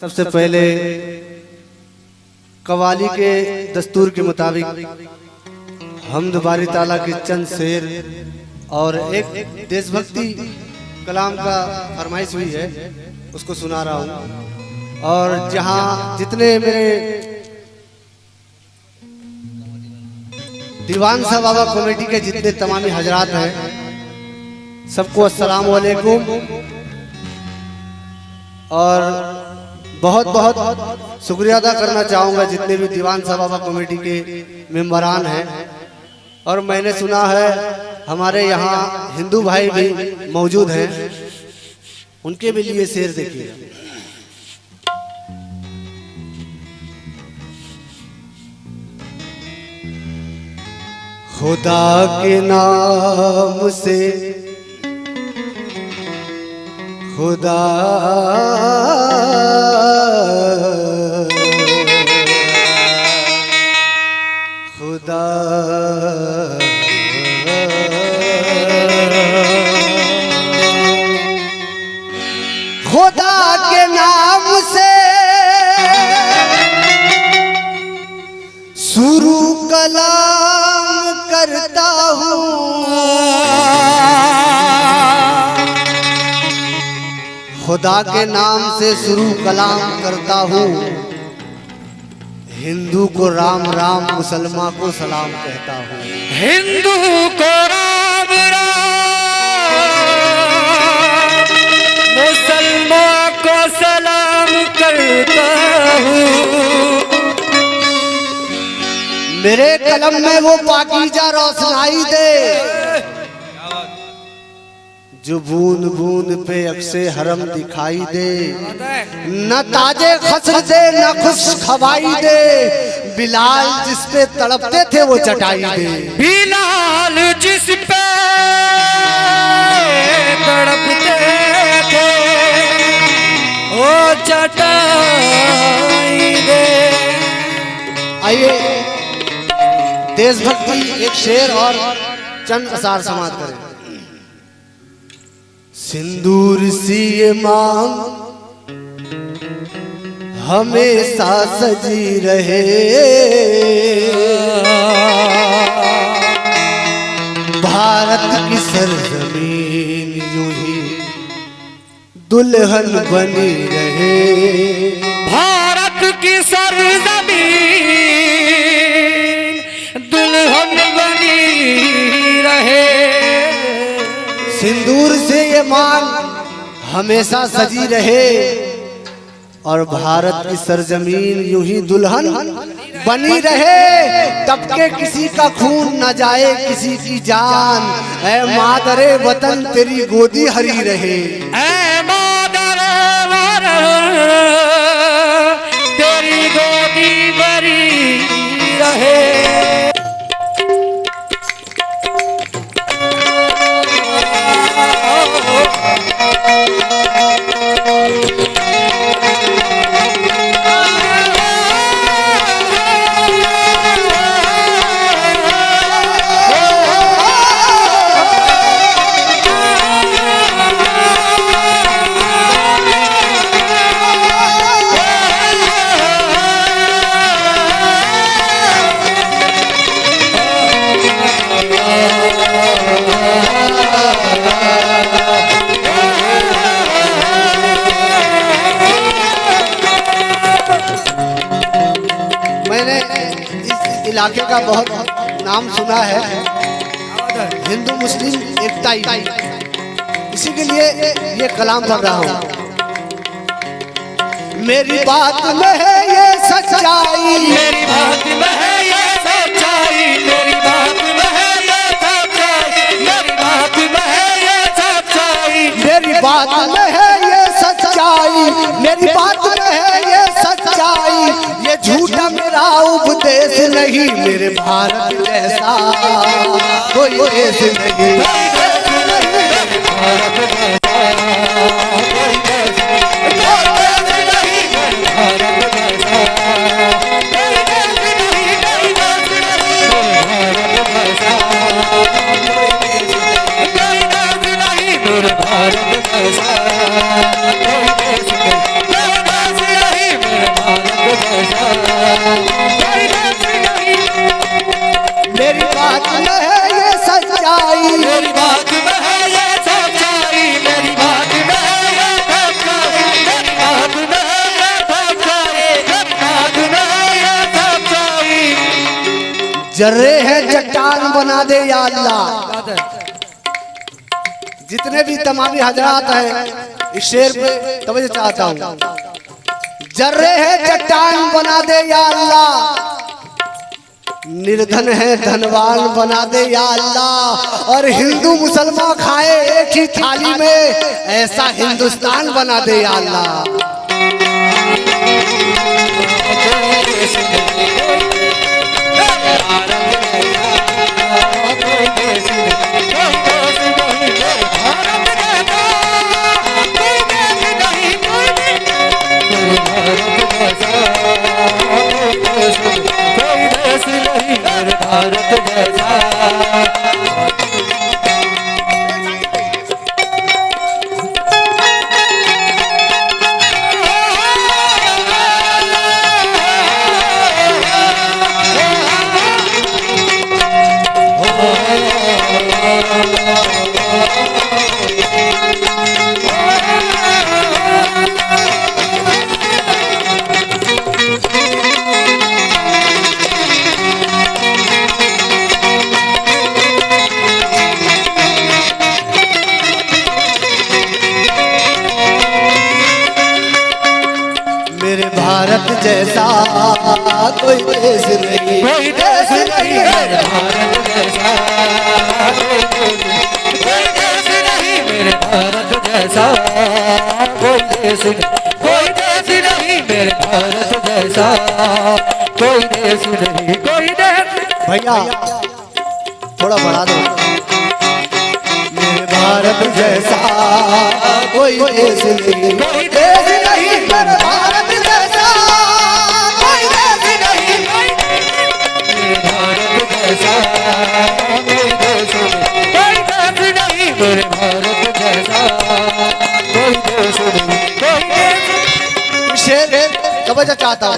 सबसे पहले कवाली के दस्तूर के मुताबिक हम्द बारी ताला के चंद शेर और एक देशभक्ति कलाम का फरमाइश हुई है, उसको सुना रहा हूँ। और जहाँ जितने मेरे दीवान साहब बाबा कमेटी के जितने तमामी हजरात हैं, सबको अस्सलाम वालेकुम। और बहुत बहुत शुक्रिया अदा करना चाहूँगा जितने भी दीवान साहब बाबा कमेटी के मेंबरान हैं। और मैंने सुना है हमारे यहाँ हिंदू भाई भी मौजूद हैं, उनके भी लिए शेर देखिए। खुदा के नाम से खुदा खुदा खुदा के नाम से शुरू कलाम करता हूँ, खुदा के नाम से शुरू कलाम करता हूँ। हिंदू को राम राम, मुसलमान को सलाम कहता हूँ। हिंदू को राम राम, मुसलमान को सलाम करता हूँ। मेरे कलम में वो पाकीज़ा रोशनाई दे जो बूंद बूंद पे अक्से हरम दिखाई दे। न ताजे खस्र दे न खुश खवाई दे, बिलाल जिस पे तड़पते थे वो चटाई दे। बिलाल जिस पे तड़पते थे वो चटाई दे। आइए देशभक्ति एक शेर और चंद असार समाप्त करें। सिंदूर सी ये मांग हमेशा सजी रहे, भारत की सरजमीन यूं ही दुल्हन बनी रहे। भारत की सरजमीन दुल्हन बनी रहे। सिंदूर से ये मांग हमेशा सजी रहे और भारत की सरजमीन यूं ही दुल्हन बनी रहे। तब के किसी का खून न जाए किसी की जान, ऐ मादरे वतन तेरी गोदी हरी रहे। ऐ मादरे वतन तेरी गोदी भरी रहे। इलाके का बहुत नाम सुना है, हिंदू मुस्लिम एकता, इसी के लिए ये कलाम पढ़ रहा हूँ। मेरी बात में है ये सच्चाई, मेरी बात में है ये सच्चाई, मेरी बात में है ये सच्चाई, मेरी बात में है ये सच्चाई, मेरी बात में है ये सच्चाई, मेरी बात में है ये सच्चाई। ये झूठा मेरा उपदेश नहीं, मेरे भारत जैसा कोई देश नहीं। भारत जर्रे हैं चट्टान बना दे या अल्लाह। जितने भी तमामी हजरात हैं इस शेर पे तवज्जो चाहता हूँ। जर्रे हैं चट्टान बना दे या अल्लाह, निर्धन है धनवान बना दे या अल्लाह, और हिंदू मुसलमान खाए एक ही थाली में ऐसा हिंदुस्तान बना दे या अल्लाह। भारत जैसा भारत जैसा कोई देश नहीं, कोई देश नहीं मेरे भारत जैसा, कोई देश नहीं मेरे भारत जैसा, कोई देश नहीं मेरे भारत जैसा, कोई देश नहीं, कोई देश। भैया थोड़ा बढ़ा दो। मेरे भारत जैसा कोई देश नहीं, कोई देश नहीं मेरे भारत जैसा, कोई देश नहीं मेरे भारत जैसा, कोई देश नहीं मेरे भारत जैसा, कोई देश नहीं, कोई देश। शेर तवज्जो चाहता हूँ।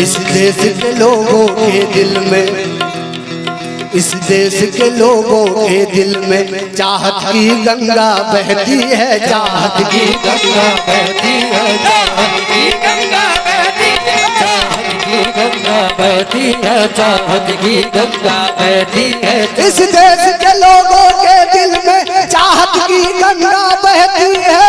इस देश के लोगों के दिल में, इस देश के लोगों के दिल में चाहत की गंगा बहती है, चाहत की गंगा बहती है, चाहत की गंगा बहती है, चाहत की गंगा बहती है, चाहत की गंगा बहती है। इस देश के लोगों के दिल में चाहत की गंगा बहती है,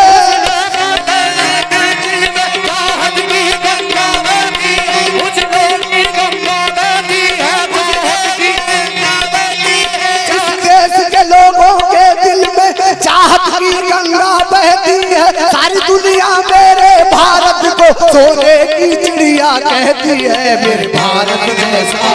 चाहत की गंगा बहती है। सारी दुनिया मेरे भारत को सोने की चिड़िया कहती है, मेरे भारत जैसा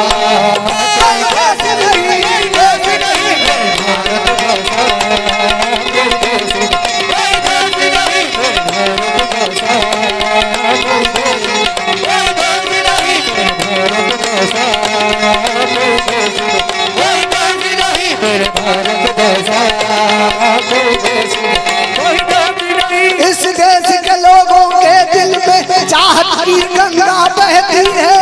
इस देश के लोगों के दिल में चाहत की गंगा बहती है,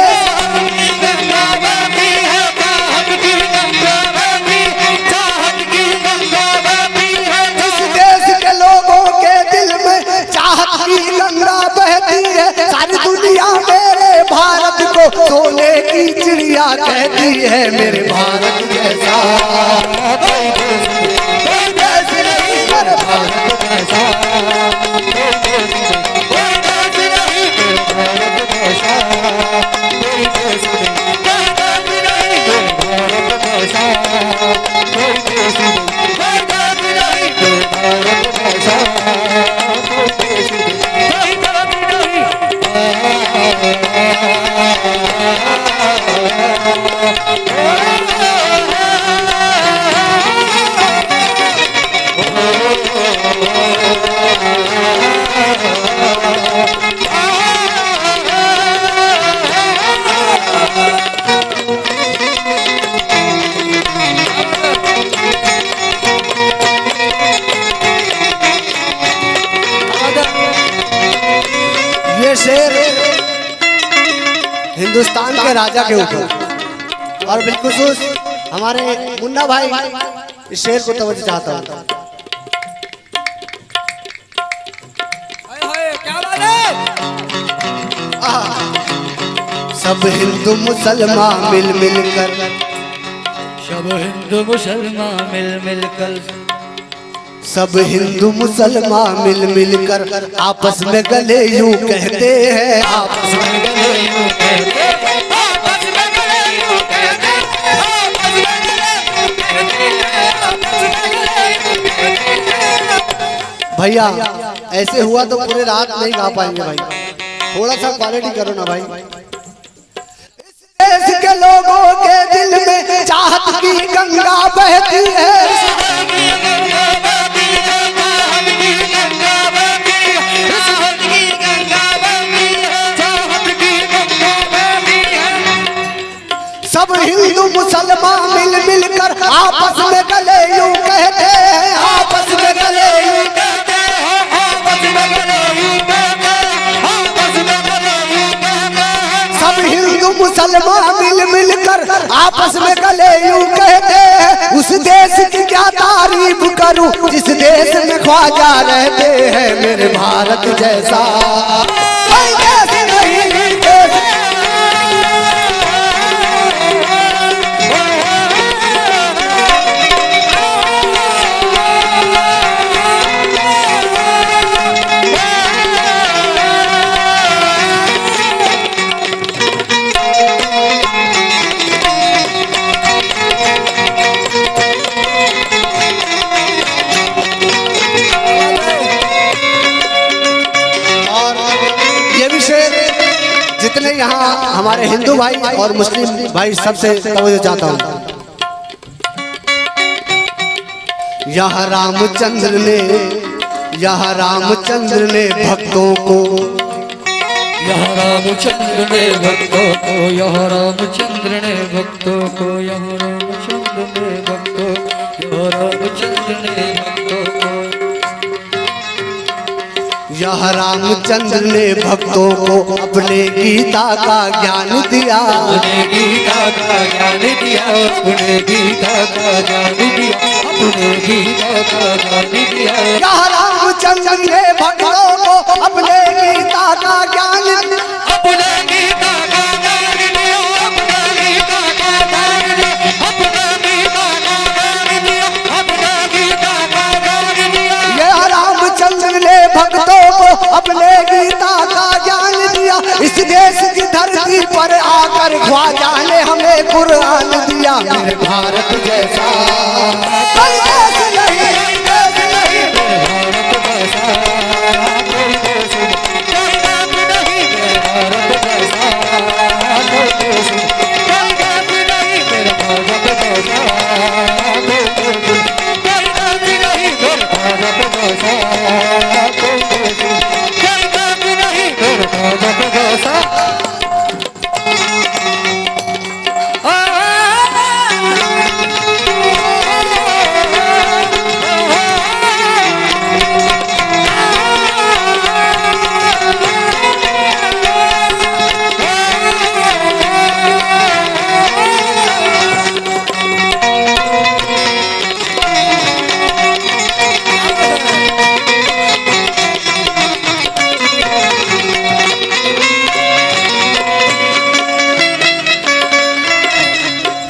इस देश के लोगों के दिल में चाहत की गंगा बहती है। सारी दुनिया मेरे भारत को सोने की चिड़िया कहती है, मेरे भारत जैसा कोई देश नहीं मेरे भारत जैसा, ये शेर हिंदुस्तान के राजा के ऊपर और बिलखुसूस हमारे मुन्ना भाई इस शेर को तवज्जो चाहता हूँ। सब हिंदू मुसलमान मिल मिल कर, सब हिंदू मुसलमान मिल मिल कर, सब हिंदू मुसलमान मिल मिल कर आपस में गले यूं कहते हैं, आपस में गले यूं कहते हैं, आपस में गले यूं कहते हैं, आपस में गले यूं कहते हैं, आपस में गले यूं कहते हैं। भैया ऐसे हुआ तो पूरे रात नहीं गा पाएंगे भाई, थोड़ा सा क्वालिटी करो ना भाई। देश के लोगों के दिल में चाहत की गंगा बहती है, सब हिंदू मुसलमान मिल मिल कर आपस में गले यूं कहते हैं, आपस में गले यूं कहते हैं, आपस में गले यूं कहते हैं, आपस में गले यूं कहते हैं। सब हिंदू मुसलमान मिल मिल कर आपस में गले यूं कहते हैं। उस देश की क्या तारीफ करूं जिस देश में ख्वाजा रहते हैं, मेरे भारत जैसा कोई देश नहीं, देश जितने यहाँ हमारे हिंदू भाई और मुस्लिम भाई सबसे तवज्जो चाहता हूँ। यहाँ रामचंद्र ने भक्तों को, यहाँ रामचंद्र ने भक्तों को, यहाँ रामचंद्र ने भक्तों को, यहाँ रामचंद्र ने भक्तों, यहाँ रामचंद्र ने भक्तों को, यहाँ रामचंद्र ने भक्तों को अपने गीता का ज्ञान दिया, अपने गीता का ज्ञान दिया, अपने गीता का ज्ञान दिया, अपने गीता का ज्ञान दिया। यहाँ रामचंद्र ने भक्तों को अपने गीता का ज्ञान, अपने गीता का ज्ञान दिया, अपने गीता का ज्ञान दिया, अपने गीता का ज्ञान दिया, अपने गीता का ज्ञान दिया। यहाँ रामचंद्र ने भक्तों को अपने गीता का ज्ञान दिया। इस देश की धरती पर आकर ख्वाजा ने हमें कुरान दिया, मेरे भारत जैसा कोई देश नहीं, देश नहीं, भारत जैसा कोई देश नहीं, कोई बात नहीं, मेरे भारत जैसा कोई देश नहीं, कोई बात नहीं, मेरे भारत जैसा कोई देश नहीं, कोई बात नहीं, मेरे भारत जैसा कोई देश नहीं, कोई बात नहीं, मेरे भारत जैसा।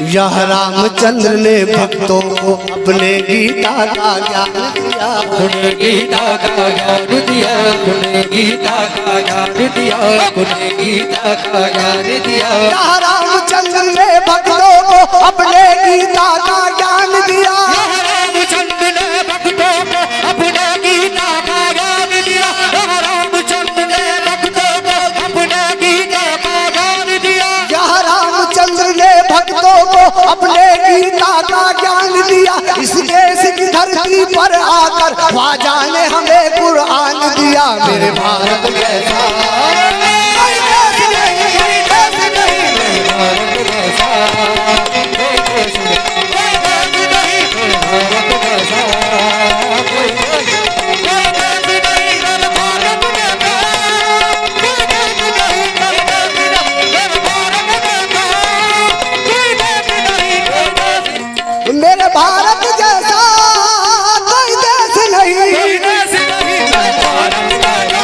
यह रामचंद्र ने भक्तों को अपने गीता का ज्ञान दिया, अपने गीता का ज्ञान दिया, अपने गीता का ज्ञान दिया, अपने गीता का ज्ञान दिया। यह रामचंद्र ने भक्तों को अपने गीता का ज्ञान दिया, रामचंद्र ने भक्तों को अपने गीता का ज्ञान दिया, रामचंद्र ने भक्तों को अपने गीता का ज्ञान दिया। यह रामचंद्र ने भक्तों को अपने गीता का ज्ञान दिया। इस देश की धरती पर आकर ख्वाजा ने हमें कुरान दिया, मेरे भारत जैसा कोई देश नहीं, देश नहीं, मेरे भारत जैसा कोई देश नहीं, कोई बात नहीं, मेरे भारत जैसा कोई देश नहीं, कोई बात नहीं, मेरे भारत जैसा कोई देश नहीं, कोई बात नहीं, मेरे भारत जैसा कोई देश नहीं, कोई देश नहीं, मेरे भारत जैसा कोई देश नहीं। कोई देश नहीं, मेरे भारत जैसा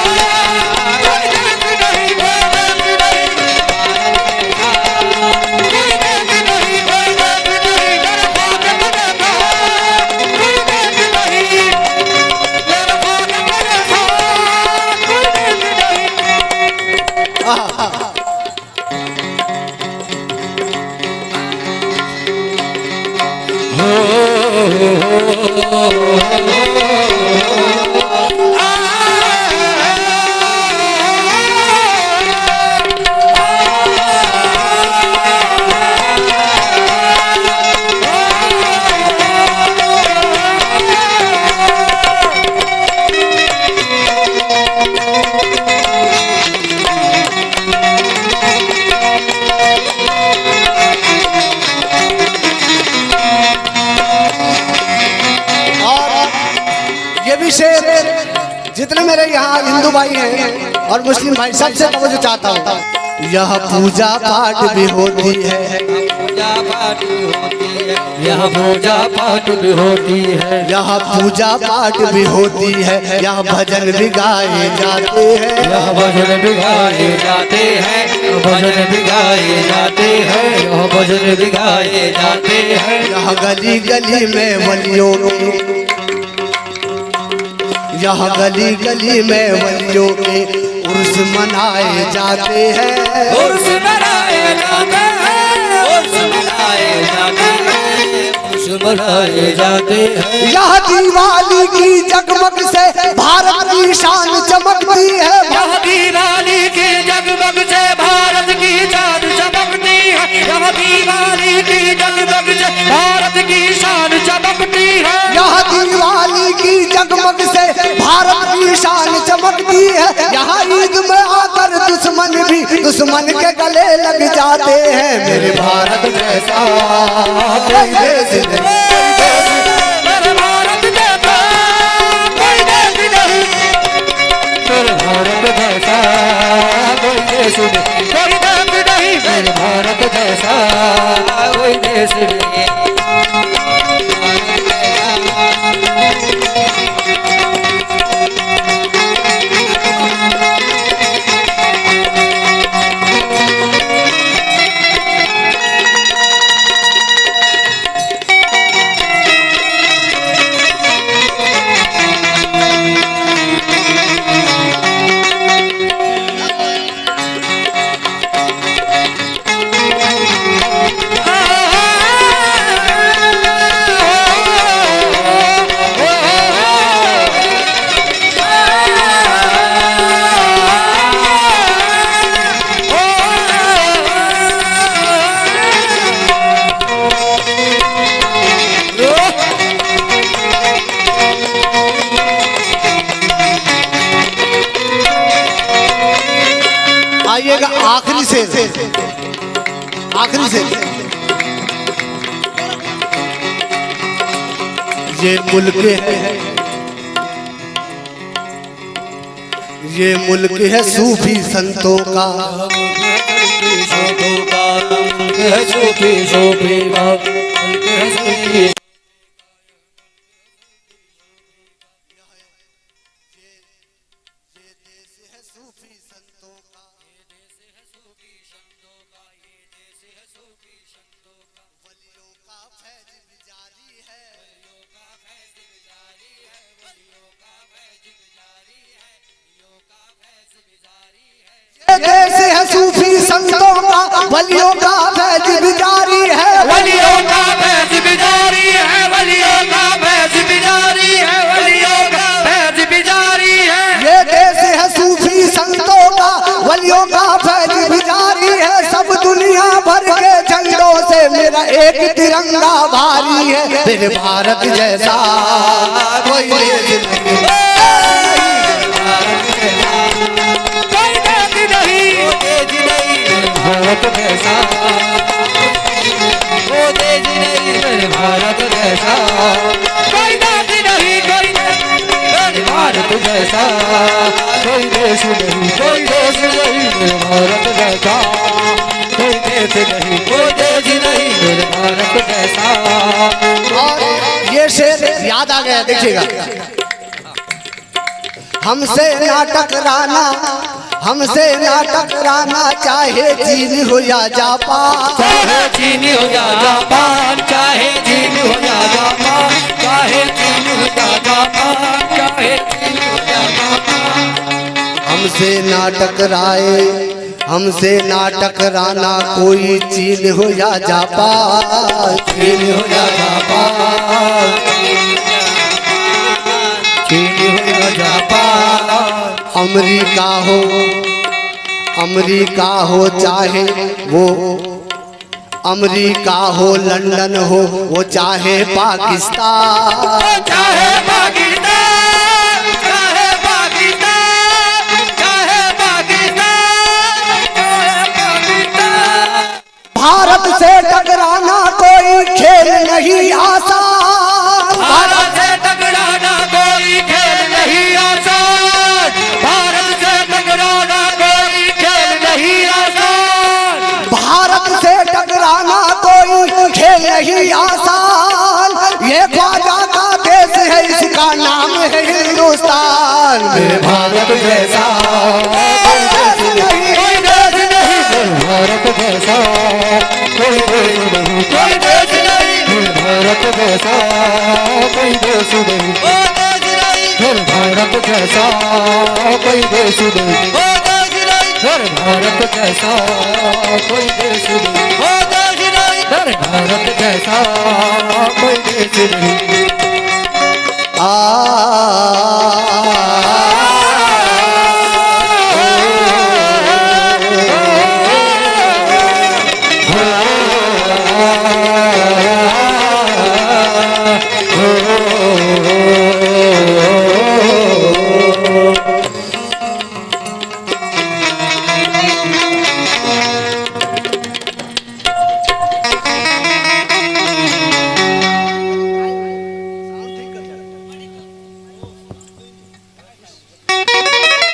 जितने मेरे यहाँ हिंदू भाई हैं और मुस्लिम भाई सबसे तवज्जो चाहता हूँ। यह पूजा पाठ भी होती है, पूजा पाठ भी होती है, यह पूजा पाठ भी होती है, यह पूजा पाठ भी होती है, यह भजन भी गाए जाते हैं, यह भजन भी गाए जाते हैं, भजन भी गाए जाते हैं, यह भजन भी गाए जाते हैं। यह गली गली में वलियों की, यह गली गली में वलियों के उर्स मनाए जाते हैं, उर्स मनाए जाते हैं, उर्स मनाए जाते हैं, उर्स मनाए जाते हैं। यह दिवाली की जगमग से भारत की शान चमकती है, यह दिवाली की जगमग से भारत की शान चमकती है, यह दिवाली की जगमग से भारत की शान चमकती है, यह दिवाली की जगमग से भारत की शान चमकती है। यहाँ ईद में आकर दुश्मन भी दुश्मन के गले लग जाते हैं। मेरे भारत जैसा कोई देश नहीं, मेरे भारत जैसा कोई देश नहीं, मेरे भारत जैसा कोई देश नहीं, कोई देश नहीं, मेरे भारत जैसा कोई देश नहीं। आइएगा आखिरी से, आखिरी से। ये मुल्क है, ये मुल्क है सूफी संतों का, सूफी सूफी का देश है सूफी संतों का, वलियों का फैज भी जारी है, वलियों का फैज भी जारी है, वलियों का फैज भी जारी है, वलियों का फैज भी जारी है। ये देश है सूफी संतों का, वलियों का फैज भी जारी है। सब दुनिया भर के झंडों से मेरा एक तिरंगा भारी है। मेरे भारत जैसा कोई देश नहीं, भारत जैसा वो देश नहीं, मेरे भारत जैसा कोई देश नहीं, कोई मेरे भारत जैसा कोई देश नहीं, कोई देश नहीं, मेरे भारत जैसा कोई देश नहीं, कोई देश नहीं, मेरे भारत जैसा। और ये शेर याद आ गया, देखिएगा। हमसे ना टकराना, हमसे ना टकराना, चाहे चीन हो या जापान, चाहे चीन हो या जापान, चाहे चीन हो या जापान, चाहे चीन हो या जापान, चाहे चीन हो या जापान। हमसे ना टकराए हमसे ना टकराना कोई चीन हो या जापान, चीन हो या जापान, चीन हो या जापान, अमेरिका हो चाहे वो अमेरिका हो लंदन हो वो चाहे पाकिस्तान, चाहे पाकिस्तान, चाहे पाकिस्तान, चाहे पाकिस्तान, चाहे पाकिस्तान। भारत से टकराना कोई खेल नहीं आसान, भारत से टकराना कोई खेल नहीं आसान, भारत से टकराना कोई खेल नहीं आसान, भारत से टकराना कोई खेल नहीं आसान। ये ख्वाजा का देश है, इसका नाम है हिंदुस्तान। मेरे भारत जैसा कोई देश नहीं, कोई देश नहीं, भारत जैसा कोई देश नहीं, कोई देश नहीं, भारत जैसा कोई देश नहीं, भारत जैसा कोई देश नहीं, भारत जैसा कोई देश नहीं, भारत जैसा कोई देश नहीं। आ